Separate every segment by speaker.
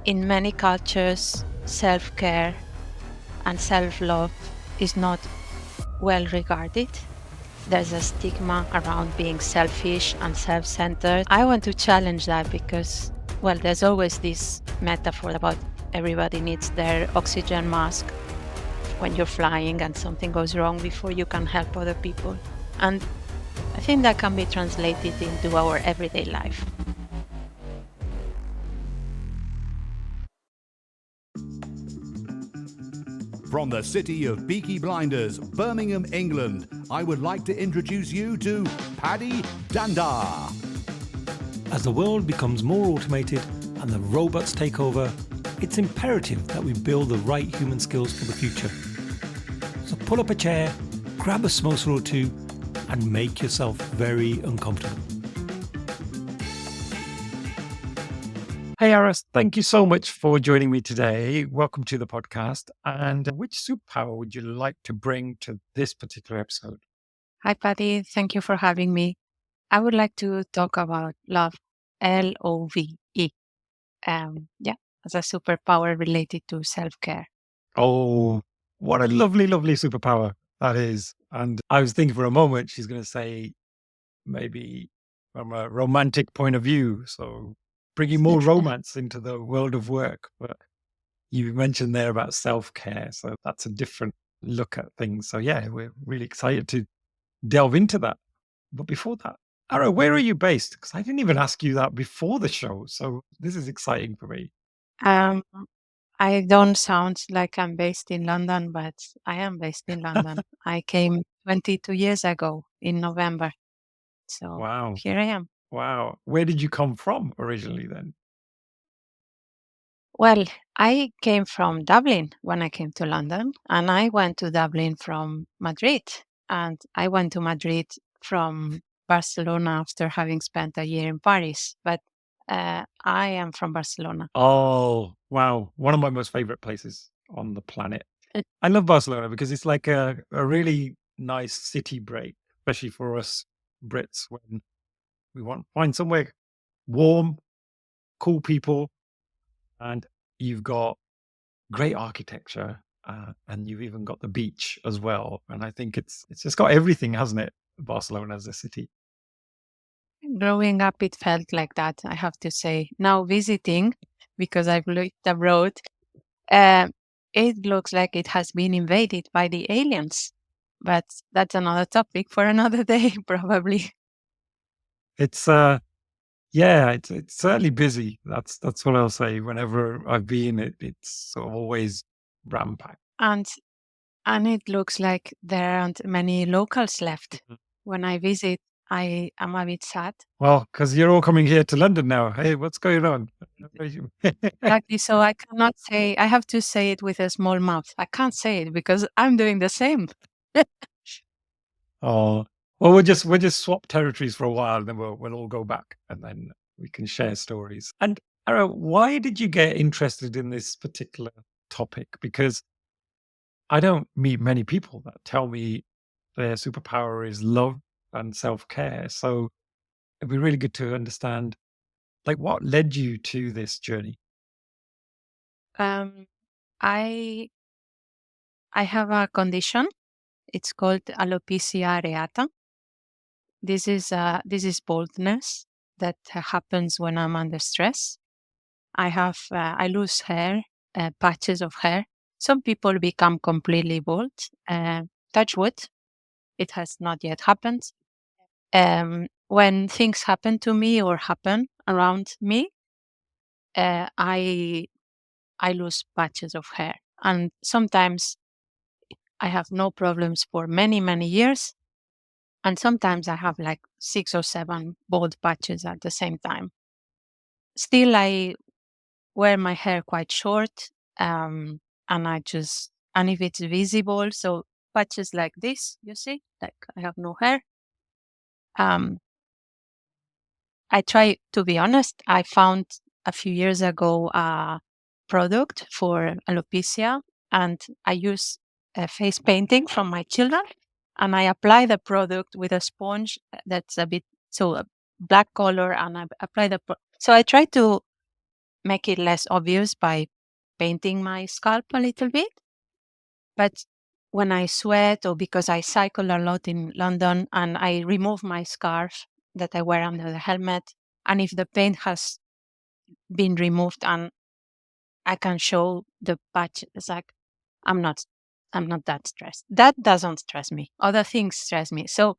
Speaker 1: In many cultures, self-care and self-love is not well regarded. There's a stigma around being selfish and self-centered. I want to challenge that because, well, there's always this metaphor about everybody needs their oxygen mask when you're flying and something goes wrong before you can help other people. And I think that can be translated into our everyday life.
Speaker 2: From the city of Peaky Blinders, Birmingham, England, I would like to introduce you to Paddy Dandar.
Speaker 3: As the world becomes more automated and the robots take over, it's imperative that we build the right human skills for the future. So pull up a chair, grab a samosa or two, and make yourself very uncomfortable. Hey Aras, thank you so much for joining me today. Welcome to the podcast. And which superpower would you like to bring to this particular episode?
Speaker 1: Hi, Patty. Thank you for having me. I would like to talk about love, LOVE. As a superpower related to self-care.
Speaker 3: Oh, what a lovely, lovely superpower that is. And I was thinking for a moment, she's going to say maybe from a romantic point of view. So bringing more romance into the world of work. But you mentioned there about self-care. So that's a different look at things. So yeah, we're really excited to delve into that. But before that, Ara, where are you based? Because I didn't even ask you that before the show. So this is exciting for me.
Speaker 1: Um, I don't sound like I'm based in London, but I am based in London. I came 22 years ago in November. So
Speaker 3: Wow.
Speaker 1: here I am.
Speaker 3: Wow. Where did you come from originally then?
Speaker 1: Well, I came from Dublin when I came to London, and I went to Dublin from Madrid. And I went to Madrid from Barcelona after having spent a year in Paris. But I am from Barcelona.
Speaker 3: Oh, wow. One of my most favorite places on the planet. I love Barcelona because it's like a really nice city break, especially for us Brits when we want to find somewhere warm, cool people, and you've got great architecture, and you've even got the beach as well. And I think it's just got everything, hasn't it? Barcelona as a city.
Speaker 1: Growing up, it felt like that, I have to say. Now visiting, because I've lived abroad, uh, it looks like it has been invaded by the aliens. But that's another topic for another day, probably.
Speaker 3: It's yeah, it's certainly busy. That's what I'll say. Whenever I've been, it's sort of always rampacked.
Speaker 1: And and it looks like there aren't many locals left.
Speaker 3: Mhm.
Speaker 1: When I visit, I am a bit sad.
Speaker 3: Well, because you're all coming here to London now. Hey, what's going on?
Speaker 1: Exactly. So I cannot say, I have to say it with a small mouth. I can't say it because I'm doing the same.
Speaker 3: Oh, well, we'll just swap territories for a while, and then we'll all go back, and then we can share stories. And Ara, why did you get interested in this particular topic? Because I don't meet many people that tell me their superpower is love and self care. So it'd be really good to understand, like, what led you to this journey.
Speaker 1: Um, I I have a condition. It's called alopecia areata. This is baldness that happens when I'm under stress. I lose hair, patches of hair. Some people become completely bald. Touch wood, it has not yet happened. When things happen to me or happen around me, I lose patches of hair, and sometimes I have no problems for many many years, and sometimes I have like 6 or 7 bald patches at the same time. Still, I wear my hair quite short, and and if it's visible, so patches like this, you see, like I have no hair. Um, I try to be honest. I found a few years ago a product for alopecia, and I use face painting from my children, and I apply the product with a sponge that's a bit so a black color, and I apply so I try to make it less obvious by painting my scalp a little bit. But when I sweat or because I cycle a lot in London and I remove my scarf that I wear under the helmet, and if the paint has been removed and I can show the patch, it's like I'm not I'm not that stressed. That doesn't stress me. Other things stress me. So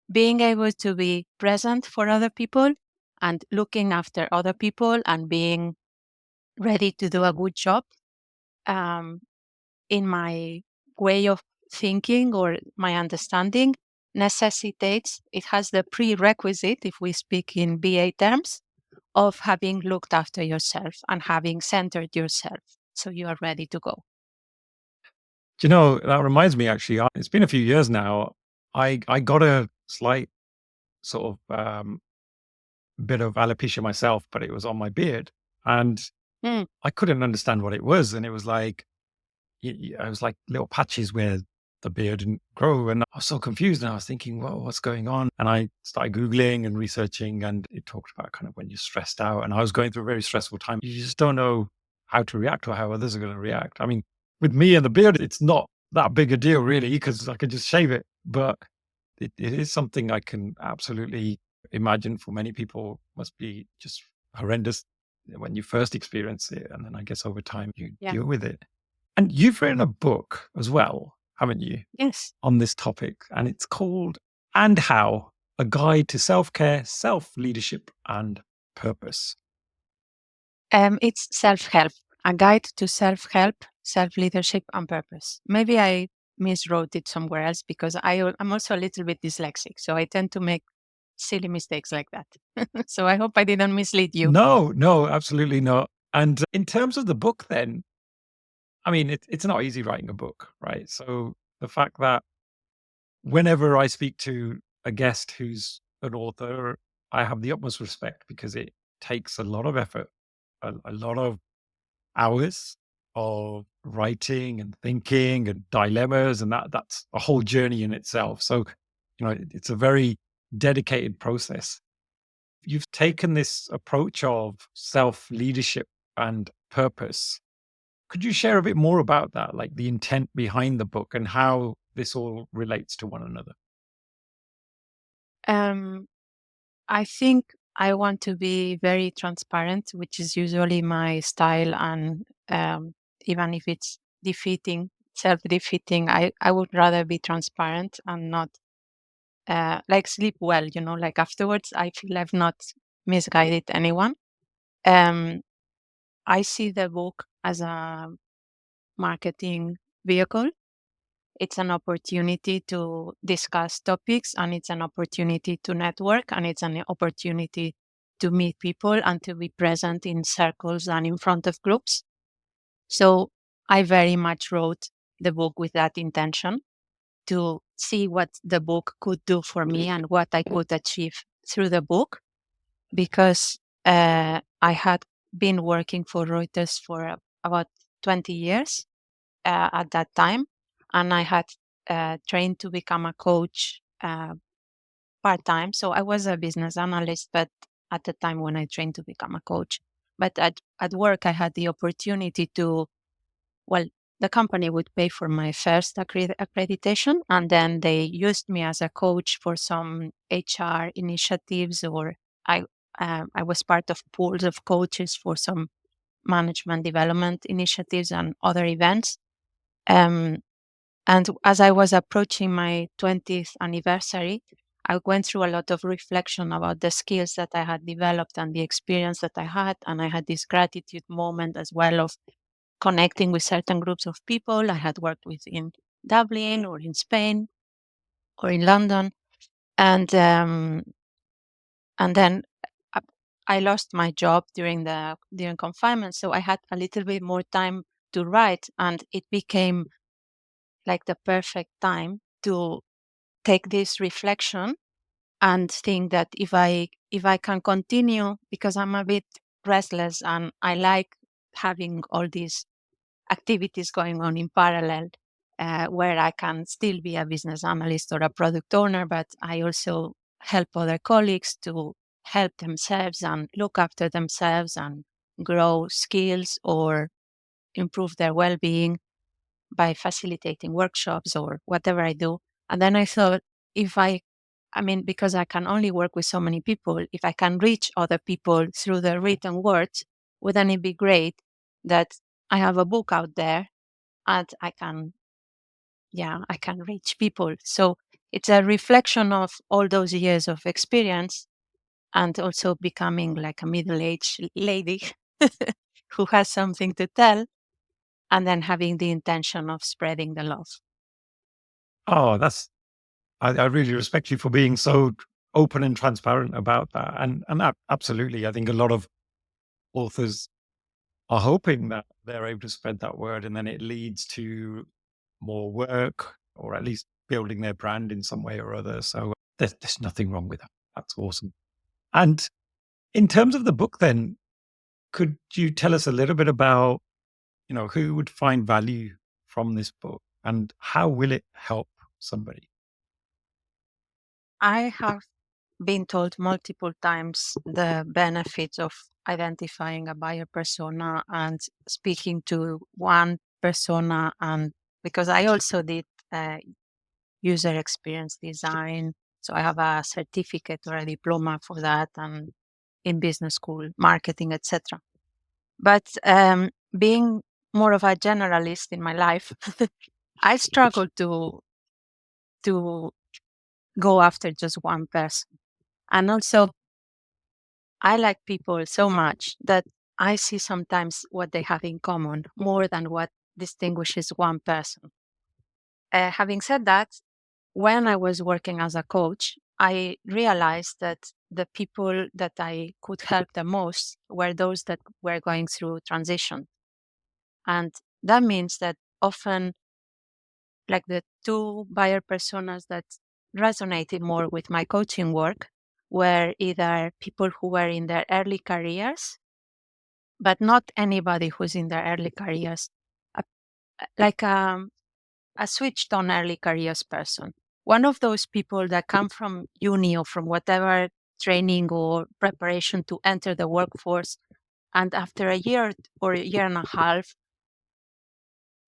Speaker 1: being able to be present for other people and looking after other people and being ready to do a good job um, in my way of thinking or my understanding necessitates, it has the prerequisite, if we speak in BA terms, of having looked after yourself and having centered yourself so you are ready to go.
Speaker 3: Do you know, that reminds me actually, it's been a few years now. I got a slight sort of bit of alopecia myself, but it was on my beard. And
Speaker 1: Mm,
Speaker 3: I couldn't understand what it was. And it was like, I was like little patches where the beard didn't grow. And I was so confused. And I was thinking, well, what's going on? And I started Googling and researching, and it talked about kind of when you're stressed out. And I was going through a very stressful time. You just don't know how to react or how others are going to react. I mean, with me and the beard, it's not that big a deal, really, because I could just shave it. But it is something I can absolutely imagine for many people must be just horrendous when you first experience it. And then I guess over time you
Speaker 1: yeah.
Speaker 3: deal with it. And you've written a book as well, haven't you,
Speaker 1: Yes.
Speaker 3: on this topic? And it's called And How, A Guide to Self-Care, Self-Leadership and Purpose.
Speaker 1: It's self-help, a guide to self-help, self-leadership, and purpose. Maybe I miswrote it somewhere else because I'm also a little bit dyslexic, so I tend to make silly mistakes like that. So I hope I didn't mislead you.
Speaker 3: No, no, absolutely not. And in terms of the book then, I mean, it's not easy writing a book, right? So the fact that whenever I speak to a guest who's an author, I have the utmost respect because it takes a lot of effort, a lot of hours of writing and thinking and dilemmas, and that's a whole journey in itself. So, it's a very dedicated process. You've taken this approach of self leadership and purpose. Could you share a bit more about that, like the intent behind the book and how this all relates to one another?
Speaker 1: Um, I think I want to be very transparent, which is usually my style, and even if it's defeating, self-defeating, I would rather be transparent and not like sleep well. Like afterwards, I feel I've not misguided anyone. Um, I see the book as a marketing vehicle. It's an opportunity to discuss topics, and it's an opportunity to network, and it's an opportunity to meet people and to be present in circles and in front of groups. So I very much wrote the book with that intention to see what the book could do for me and what I could achieve through the book, because I had been working for Reuters for about 20 years at that time, and I had trained to become a coach part time. So I was a business analyst, but at the time when I trained to become a coach, but at work I had the opportunity to, well, the company would pay for my first accreditation, and then they used me as a coach for some HR initiatives, or I I was part of pools of coaches for some management development initiatives and other events. Um, and as I was approaching my 20th anniversary, I went through a lot of reflection about the skills that I had developed and the experience that I had. And I had this gratitude moment as well of connecting with certain groups of people I had worked with in Dublin or in Spain or in London. And and then I I lost my job during confinement, so I had a little bit more time to write, and it became like the perfect time to take this reflection and think that if I can continue, because I'm a bit restless and I like having all these activities going on in parallel, where I can still be a business analyst or a product owner, but I also help other colleagues to help themselves and look after themselves and grow skills or improve their well-being by facilitating workshops or whatever I do. And then I thought, if I mean, because I can only work with so many people, if I can reach other people through the written words, wouldn't it be great that I have a book out there and I can reach people. So it's a reflection of all those years of experience and also becoming like a middle-aged lady who has something to tell and then having the intention of spreading the love.
Speaker 3: Oh, I really respect you for being so open and transparent about that. And absolutely, I think a lot of authors are hoping that they're able to spread that word and then it leads to more work or at least building their brand in some way or other. So there's nothing wrong with that. That's awesome. And in terms of the book, then, could you tell us a little bit about, who would find value from this book and how will it help somebody?
Speaker 1: I have been told multiple times the benefits of identifying a buyer persona and speaking to one persona. And because I also did user experience design, so I have a certificate or a diploma for that, and in business school, marketing, etc. But being more of a generalist in my life, I struggle to go after just one person. And also, I like people so much that I see sometimes what they have in common more than what distinguishes one person. Having said that, when I was working as a coach, I realized that the people that I could help the most were those that were going through transition. And that means that often, like the two buyer personas that resonated more with my coaching work were either people who were in their early careers, but not anybody who's in their early careers, a, like a switched on early careers person. One of those people that come from uni or from whatever training or preparation to enter the workforce. And after a year or a year and a half,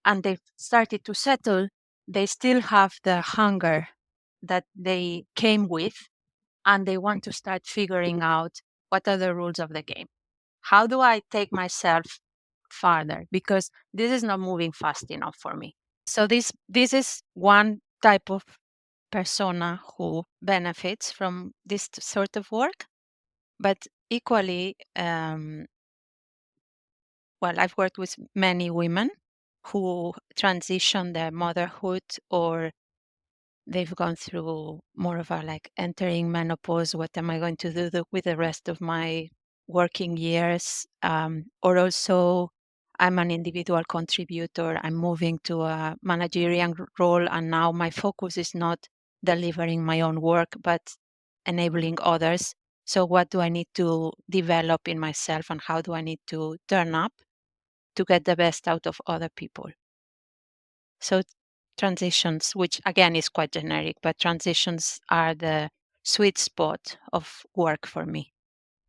Speaker 1: and they've started to settle, they still have the hunger that they came with, and they want to start figuring out what are the rules of the game. How do I take myself farther? Because this is not moving fast enough for me. So this is one type of persona who benefits from this sort of work, but equally, well, I've worked with many women who transition their motherhood or they've gone through more of a like entering menopause. What am I going to do with the rest of my working years? Or also, I'm an individual contributor. I'm moving to a managerial role, and now my focus is not delivering my own work, but enabling others. So, what do I need to develop in myself, and how do I need to turn up to get the best out of other people? So transitions, which again is quite generic, but transitions are the sweet spot of work for me.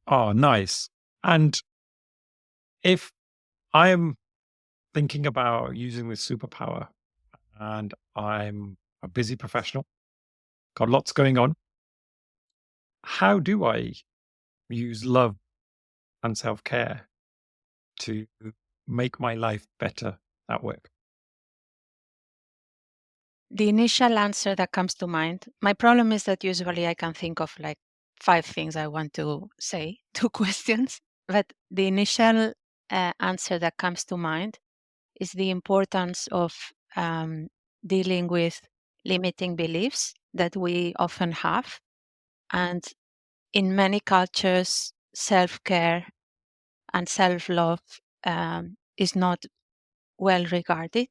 Speaker 3: Oh, nice. And if I am thinking about using this superpower and I'm a busy professional, got lots going on, how do I use love and self care to make my life better at work?
Speaker 1: The initial answer that comes to mind, my problem is that usually I can think of like five things I want to say, two questions, but the initial answer that comes to mind is the importance of dealing with limiting beliefs that we often have. And in many cultures, self care and self love is not well regarded.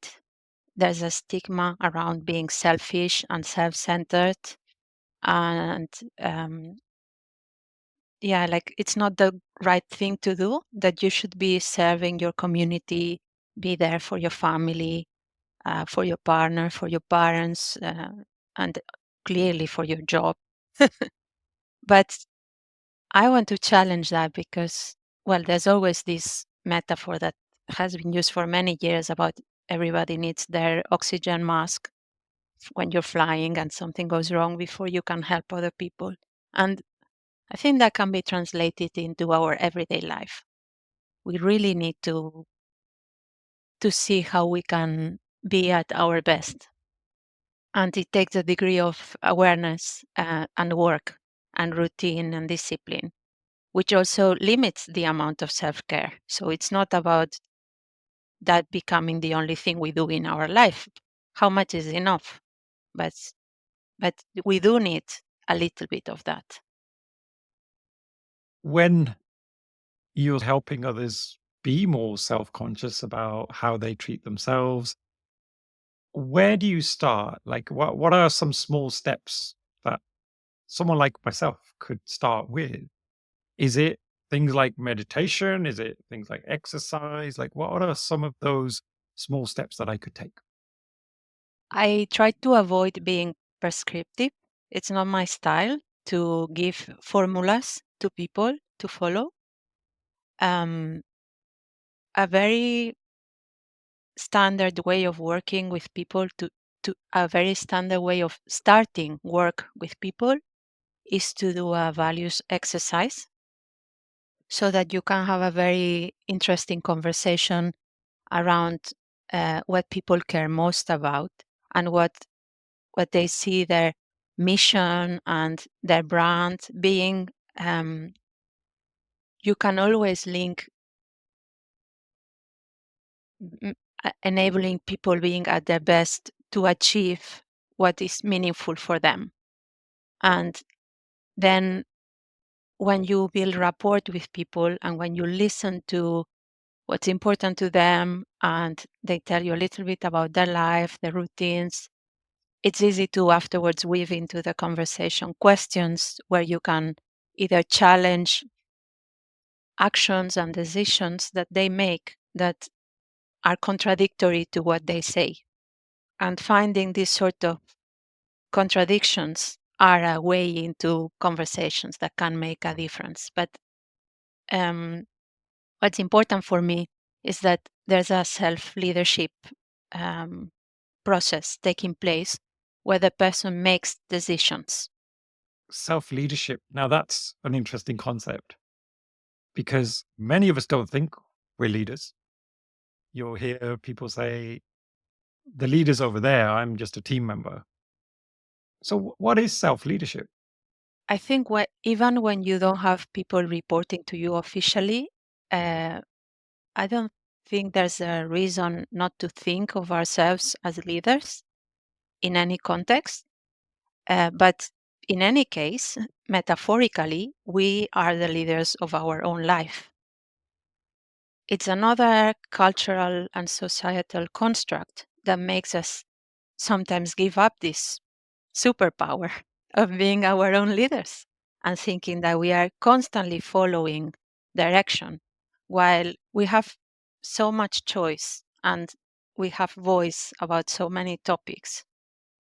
Speaker 1: There's a stigma around being selfish and self centered. And yeah, like it's not the right thing to do, that you should be serving your community, be there for your family, for your partner, for your parents, and clearly for your job. But I want to challenge that because well, there's always this metaphor that has been used for many years about everybody needs their oxygen mask when you're flying and something goes wrong before you can help other people. And I think that can be translated into our everyday life. We really need to see how we can be at our best. And it takes a degree of awareness and work and routine and discipline, which also limits the amount of self care. So it's not about that becoming the only thing we do in our life. How much is enough? But but we do need a little bit of that.
Speaker 3: When you're helping others be more self-conscious about how they treat themselves, where do you start? Like, what are some small steps that someone like myself could start with? Is it things like meditation? Is it things like exercise? Like, what are some of those small steps that I could take?
Speaker 1: I try to avoid being prescriptive. It's not my style to give formulas to people to follow. Um, a very standard way of working with people to a very standard way of starting work with people is to do a values exercise so that you can have a very interesting conversation around what people care most about and what they see their mission and their brand being. um, you can always link enabling people being at their best to achieve what is meaningful for them. And then when you build rapport with people and when you listen to what's important to them and they tell you a little bit about their life, their routines, it's easy to afterwards weave into the conversation questions where you can either challenge actions and decisions that they make that are contradictory to what they say. And finding these sort of contradictions are a way into conversations that can make a difference. But um, what's important for me is that there's a self leadership um, process taking place where the person makes decisions.
Speaker 3: Self-leadership. Now, that's an interesting concept because many of us don't think we're leaders. You'll hear people say, the leader's over there, I'm just a team member. So, what is self-leadership?
Speaker 1: I think even when you don't have people reporting to you officially, uh, I don't think there's a reason not to think of ourselves as leaders in any context. But in any case, metaphorically, we are the leaders of our own life. It's another cultural and societal construct that makes us sometimes give up this superpower of being our own leaders and thinking that we are constantly following direction while we have so much choice and we have voice about so many topics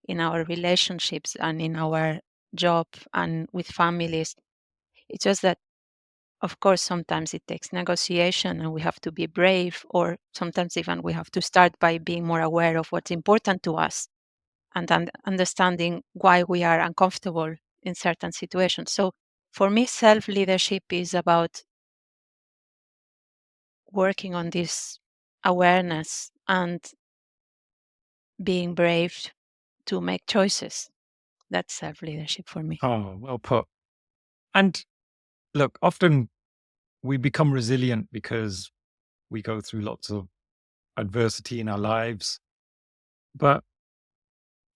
Speaker 1: in our relationships and in our job and with families. It's just that, of course, sometimes it takes negotiation and we have to be brave, or sometimes even we have to start by being more aware of what's important to us and understanding why we are uncomfortable in certain situations. So for me, self leadership is about working on this awareness and being brave to make choices. That's self leadership for me.
Speaker 3: Oh, well put. And look, often we become resilient because we go through lots of adversity in our lives. But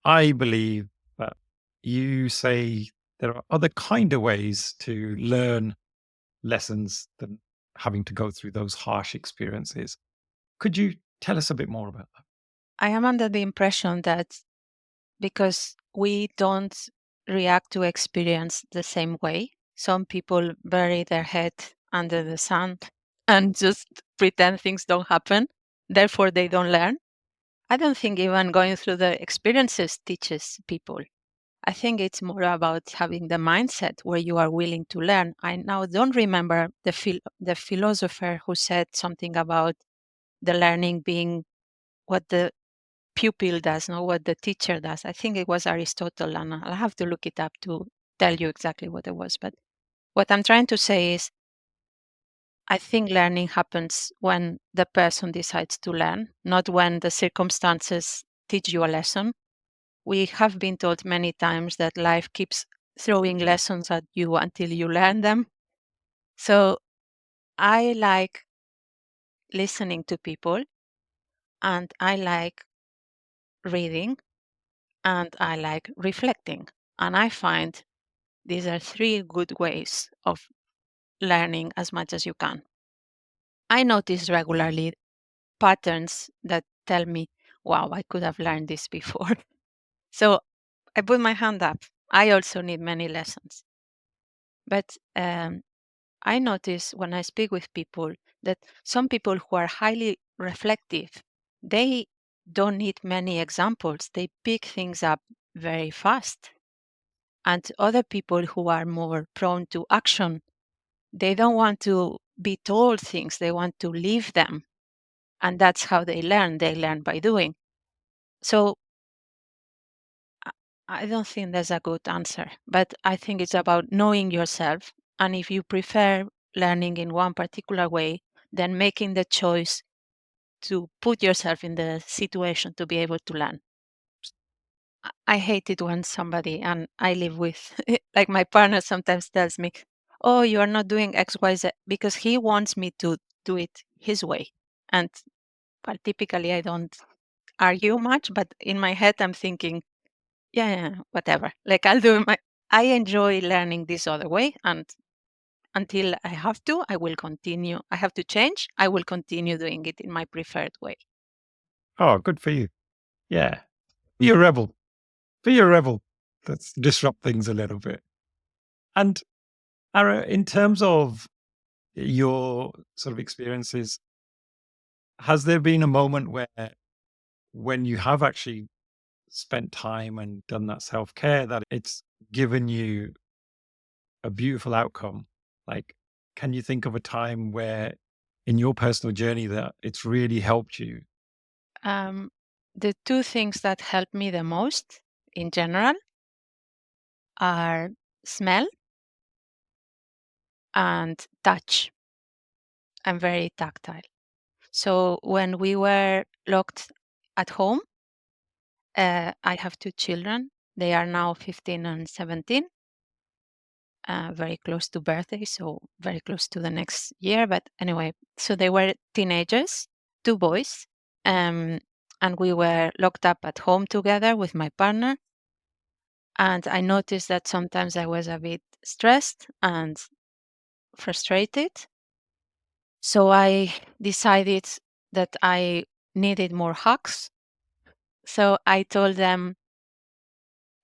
Speaker 3: I believe that you say there are other kind of ways to learn lessons than having to go through those harsh experiences. Could you tell us a bit more about that?
Speaker 1: I am under the impression that because we don't react to experience the same way, some people bury their head under the sand and just pretend things don't happen. Therefore, they don't learn. I don't think even going through the experiences teaches people. I think it's more about having the mindset where you are willing to learn. I now don't remember the philosopher who said something about the learning being what the pupil does, not what the teacher does. I think it was Aristotle, and I'll have to look it up to tell you exactly what it was. But what I'm trying to say is, I think learning happens when the person decides to learn, not when the circumstances teach you a lesson. We have been told many times that life keeps throwing lessons at you until you learn them. So I like listening to people, and I like reading, and I like reflecting. And I find these are three good ways of learning as much as you can. I notice regularly patterns that tell me, wow, I could have learned this before. So I put my hand up. I also need many lessons. But I notice when I speak with people that some people who are highly reflective, they don't need many examples. They pick things up very fast. And other people who are more prone to action, they don't want to be told things, they want to live them. And that's how they learn. They learn by doing. So I I don't think there's a good answer, but I think it's about knowing yourself. And if you prefer learning in one particular way, then making the choice to put yourself in the situation to be able to learn. I hate it when somebody, and I live with, like my partner sometimes tells me, oh, you are not doing XYZ because he wants me to do it his way. And well, typically I don't argue much, but in my head, I'm thinking, yeah, yeah, whatever. Like I'll do my, I enjoy learning this other way. And until I have to, I will continue. I have to change. I will continue doing it in my preferred way.
Speaker 3: Oh, good for you. Yeah. Be a rebel. Be a rebel. Let's disrupt things a little bit. And Ara, in terms of your sort of experiences, has there been a moment where when you have actually spent time and done that self-care that it's given you a beautiful outcome? Like, can you think of a time where in your personal journey that it's really helped you?
Speaker 1: Um, the two things that help me the most in general are smell and touch. I'm very tactile. So when we were locked at home, I have two children. They are now 15 and 17, very close to birthday, so very close to the next year. But anyway, so they were teenagers, two boys, um, and we were locked up at home together with my partner. And I noticed that sometimes I was a bit stressed and frustrated. So I decided that I needed more hugs. So I told them,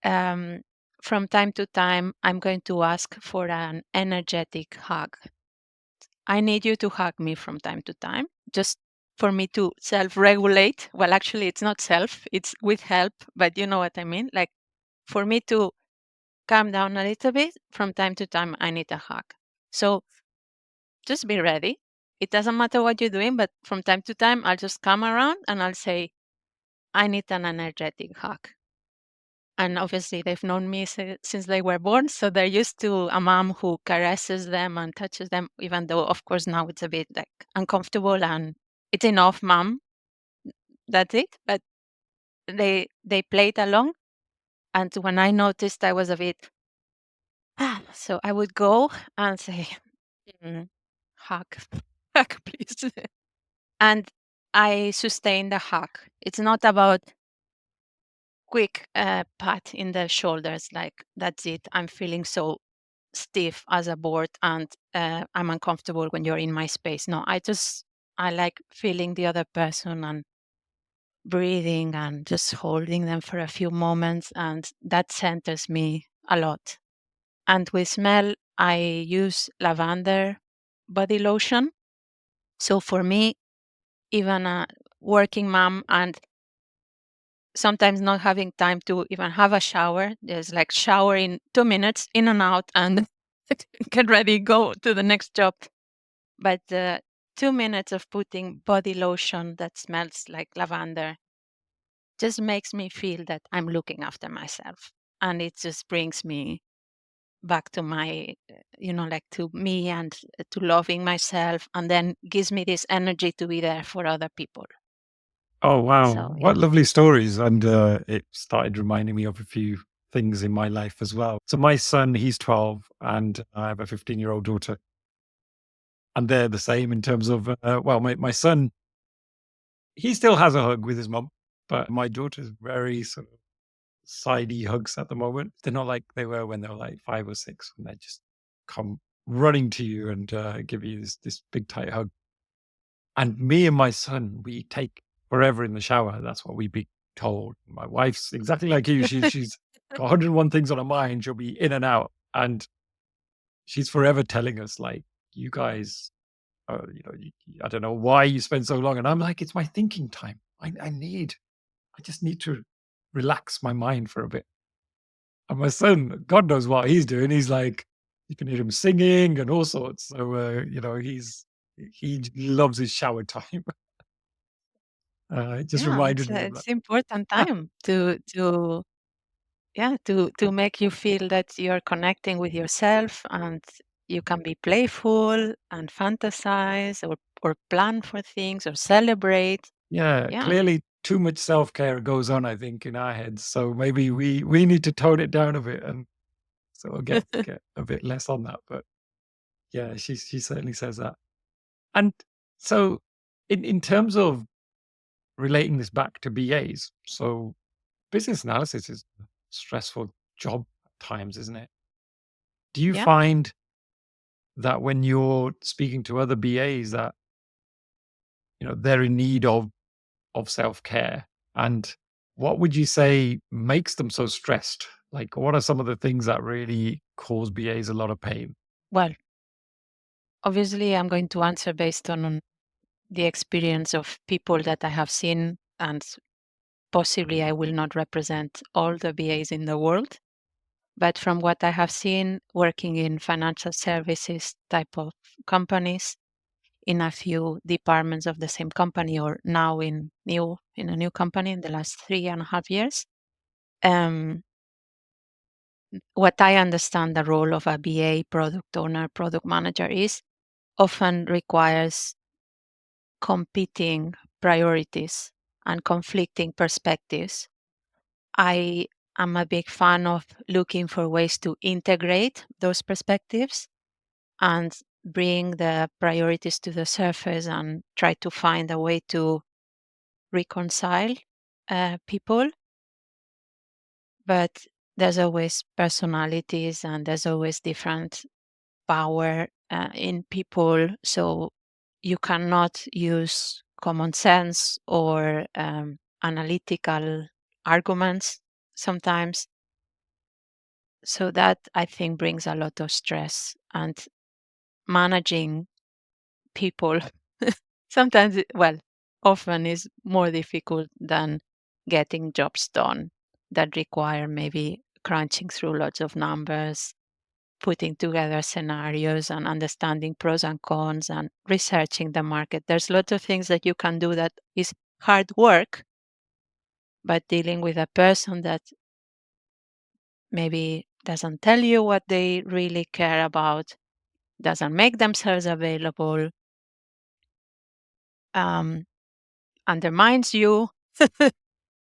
Speaker 1: um, from time to time, I'm going to ask for an energetic hug. I need you to hug me from time to time, just for me to self regulate. Well, actually, it's not self, it's with help, but you know what I mean? Like for me to calm down a little bit, from time to time, I need a hug. So just be ready. It doesn't matter what you're doing, but from time to time, I'll just come around and I'll say, I need an energetic hug. And obviously, they've known me since they were born. So they're used to a mom who caresses them and touches them, even though, of course, now it's a bit like uncomfortable and it's enough, mom. That's it. But they played along. And when I noticed I was a bit, so I would go and say, "Mm, hug, hug, please." And I sustain the hug. It's not about quick pat in the shoulders, like that's it. I'm feeling so stiff as a board, and I'm uncomfortable when you're in my space. No, I like feeling the other person and breathing and just holding them for a few moments, and that centers me a lot. And with smell, I use lavender body lotion. So for me, even a working mom, and sometimes not having time to even have a shower. There's like shower in 2 minutes, in and out, and get ready, go to the next job. But 2 minutes of putting body lotion that smells like lavender just makes me feel that I'm looking after myself. And it just brings me back to my, like to me and to loving myself, and then gives me this energy to be there for other people.
Speaker 3: Oh, wow.
Speaker 1: So,
Speaker 3: What
Speaker 1: yeah.
Speaker 3: lovely stories. And it started reminding me of a few things in my life as well. So, my son, he's 12, and I have a 15-year-old daughter. And they're the same in terms of, my son, he still has a hug with his mum, but my daughter's very sort of sidey hugs at the moment. They're not like they were when they were like 5 or 6, when they just come running to you and give you this big tight hug. And me and my son, we take forever in the shower. That's what we be told. My wife's exactly like you. She's got 101 things on her mind. She'll be in and out, and she's forever telling us like, "You guys, I don't know why you spend so long." And I'm like, "It's my thinking time. I just need to relax my mind for a bit." And my son, God knows what he's doing. He's like, you can hear him singing and all sorts. So he loves his shower time. It just
Speaker 1: Yeah,
Speaker 3: reminded me of that.
Speaker 1: it's important time to yeah, to make you feel that you're connecting with yourself, and you can be playful and fantasize, or plan for things, or celebrate.
Speaker 3: Yeah,
Speaker 1: Yeah.
Speaker 3: clearly too much self-care goes on, I think, in our heads. So maybe we need to tone it down a bit, and so we'll get a bit less on that. But yeah, she certainly says that. And so in terms of relating this back to BAs, so business analysis is a stressful job at times, isn't it? Do you
Speaker 1: Yeah.
Speaker 3: find that when you're speaking to other BAs that, they're in need of self-care, and what would you say makes them so stressed? Like, what are some of the things that really cause BAs a lot of pain?
Speaker 1: Well, obviously, I'm going to answer based on the experience of people that I have seen, and possibly I will not represent all the BAs in the world. But from what I have seen working in financial services type of companies, in a few departments of the same company, or now in a new company in the last 3.5 years, um, what I understand the role of a BA, product owner, product manager, is often requires competing priorities and conflicting perspectives. I am a big fan of looking for ways to integrate those perspectives and bring the priorities to the surface, and try to find a way to reconcile people. But there's always personalities, and there's always different power in people. So you cannot use common sense or analytical arguments sometimes. So that, I think, brings a lot of stress, and managing people sometimes, often is more difficult than getting jobs done that require maybe crunching through lots of numbers, putting together scenarios, and understanding pros and cons, and researching the market. There's lots of things that you can do that is hard work, but dealing with a person that maybe doesn't tell you what they really care about, doesn't make themselves available, um, undermines you,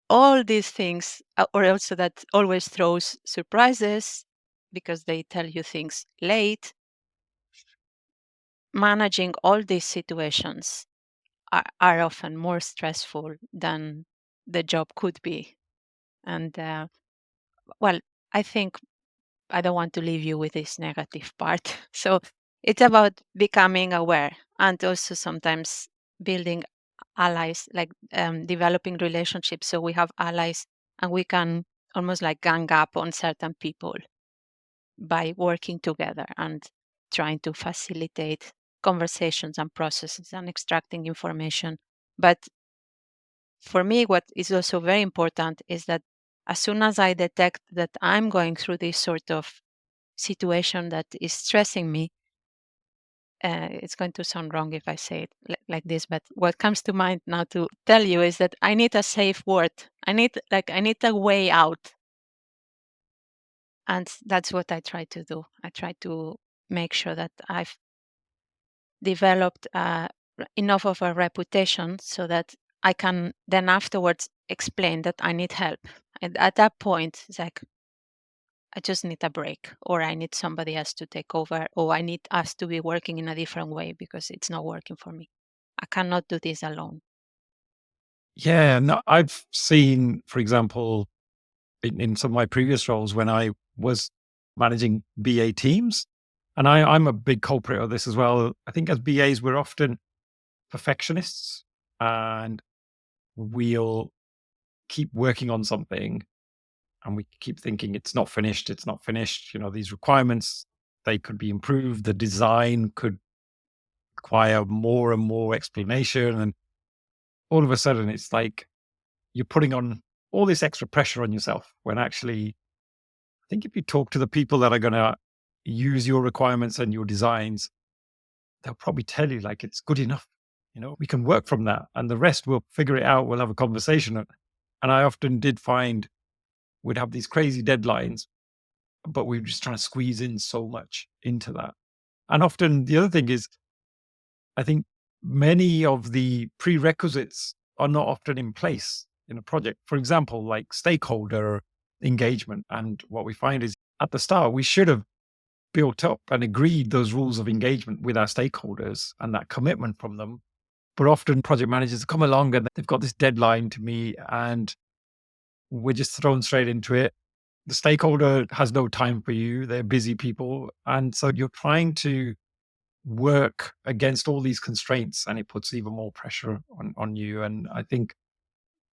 Speaker 1: all these things, or also that always throws surprises because they tell you things late. Managing all these situations are often more stressful than the job could be. And well, I think I don't want to leave you with this negative part. So it's about becoming aware, and also sometimes building allies, like developing relationships. So we have allies, and we can almost like gang up on certain people by working together and trying to facilitate conversations and processes and extracting information. But for me, what is also very important is that as soon as I detect that I'm going through this sort of situation that is stressing me, it's going to sound wrong if I say it like this, but what comes to mind now to tell you is that I need a safe word. I need a way out. And that's what I try to do. I try to make sure that I've developed enough of a reputation so that I can then afterwards explain that I need help. And at that point, it's like, I just need a break, or I need somebody else to take over, or I need us to be working in a different way because it's not working for me. I cannot do this alone.
Speaker 3: Yeah, no, I've seen, for example, in some of my previous roles when I was managing BA teams, and I'm a big culprit of this as well. I think as BAs, we're often perfectionists and we'll keep working on something and we keep thinking it's not finished, it's not finished. These requirements, they could be improved. The design could require more and more explanation. And all of a sudden, it's like you're putting on all this extra pressure on yourself when actually, I think if you talk to the people that are going to use your requirements and your designs, they'll probably tell you like it's good enough. We can work from that and the rest we'll figure it out. We'll have a conversation. And I often did find we'd have these crazy deadlines, but we were just trying to squeeze in so much into that. And often the other thing is, I think many of the prerequisites are not often in place in a project. For example, like stakeholder engagement. And what we find is at the start, we should have built up and agreed those rules of engagement with our stakeholders and that commitment from them. But often project managers come along and they've got this deadline to meet and we're just thrown straight into it. The stakeholder has no time for you. They're busy people. And so you're trying to work against all these constraints and it puts even more pressure on you. And I think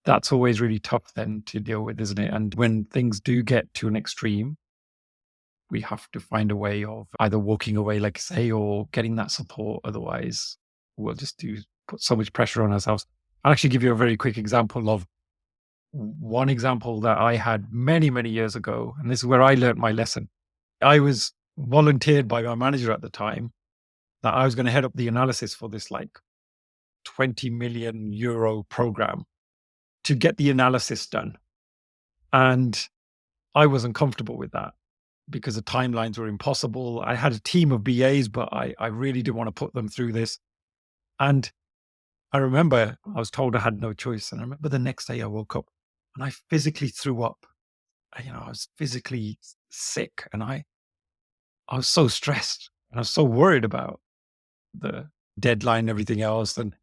Speaker 3: that's always really tough then to deal with, isn't it? And when things do get to an extreme, we have to find a way of either walking away, like I say, or getting that support. Otherwise, we'll just put so much pressure on ourselves. I'll actually give you a very quick example of one example that I had many, many years ago. And this is where I learned my lesson. I was volunteered by my manager at the time that I was going to head up the analysis for this like 20 million euro program to get the analysis done. And I wasn't comfortable with that because the timelines were impossible. I had a team of BAs, but I really didn't want to put them through this. And I remember I was told I had no choice. And I remember the next day I woke up and I physically threw up. I was physically sick and I was so stressed and I was so worried about the deadline and everything else. And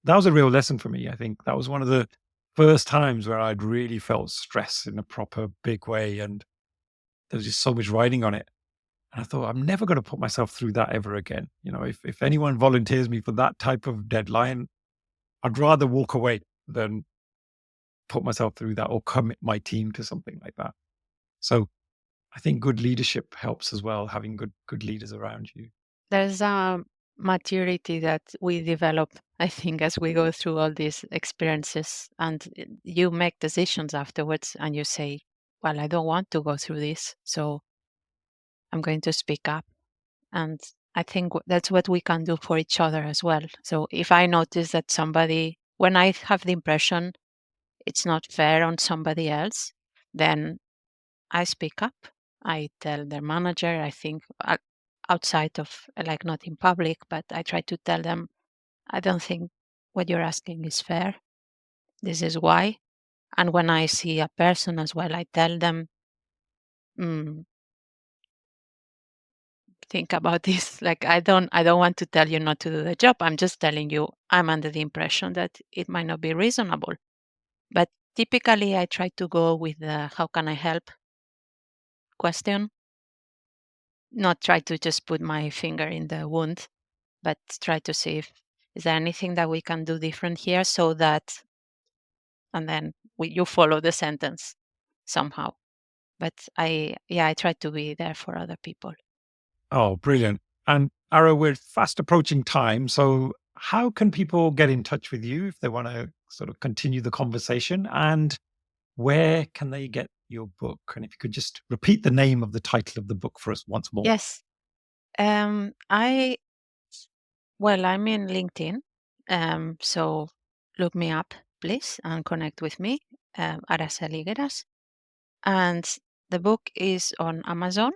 Speaker 3: that was a real lesson for me. I think that was one of the first times where I'd really felt stress in a proper big way. And there was just so much riding on it. And I thought, I'm never going to put myself through that ever again. If anyone volunteers me for that type of deadline, I'd rather walk away than put myself through that or commit my team to something like that. So I think good leadership helps as well, having good leaders around you.
Speaker 1: There's a maturity that we develop, I think, as we go through all these experiences, and you make decisions afterwards and you say, well, I don't want to go through this, so I'm going to speak up. And I think that's what we can do for each other as well. So if I notice that somebody, when I have the impression it's not fair on somebody else, then I speak up. I tell their manager, I think outside of, like, not in public, but I try to tell them, I don't think what you're asking is fair. This is why. And when I see a person as well, I tell them, mm, think about this. Like, I don't want to tell you not to do the job. I'm just telling you I'm under the impression that it might not be reasonable. But typically I try to go with the how can I help question, not try to just put my finger in the wound, but try to see if is there anything that we can do different here so that, and then you follow the sentence somehow. But I try to be there for other people.
Speaker 3: Oh, brilliant. And Ara, we're fast approaching time. So how can people get in touch with you if they want to sort of continue the conversation. And where can they get your book? And if you could just repeat the name of the title of the book for us once more.
Speaker 1: Yes. I I'm in LinkedIn. So look me up, please, and connect with me, Araceli Gueras. And the book is on Amazon.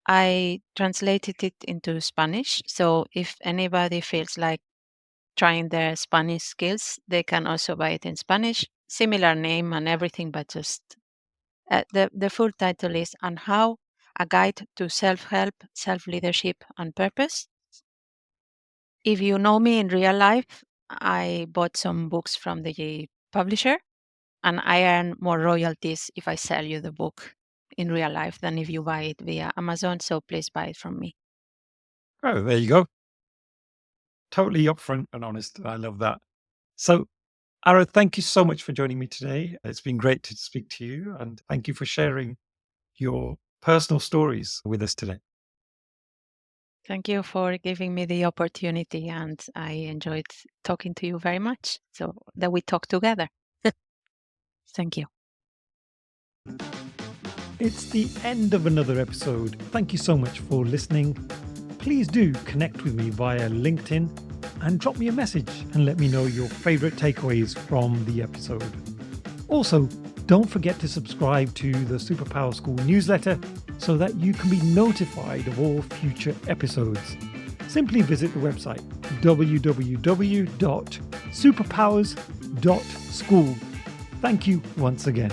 Speaker 1: I translated it into Spanish. So if anybody feels like trying their Spanish skills, they can also buy it in Spanish. Similar name and everything, but just the full title is "On How: A Guide to Self-Help, Self-Leadership, and Purpose." If you know me in real life, I bought some books from the publisher, and I earn more royalties if I sell you the book in real life than if you buy it via Amazon. So please buy it from me.
Speaker 3: Oh, there you go. Totally upfront and honest. I love that. So, Ara, thank you so much for joining me today. It's been great to speak to you, and thank you for sharing your personal stories with us today.
Speaker 1: Thank you for giving me the opportunity, and I enjoyed talking to you very much. So that we talk together. Thank you.
Speaker 3: It's the end of another episode. Thank you so much for listening. Please do connect with me via LinkedIn and drop me a message and let me know your favorite takeaways from the episode. Also, don't forget to subscribe to the Superpower School newsletter so that you can be notified of all future episodes. Simply visit the website www.superpowers.school. Thank you once again.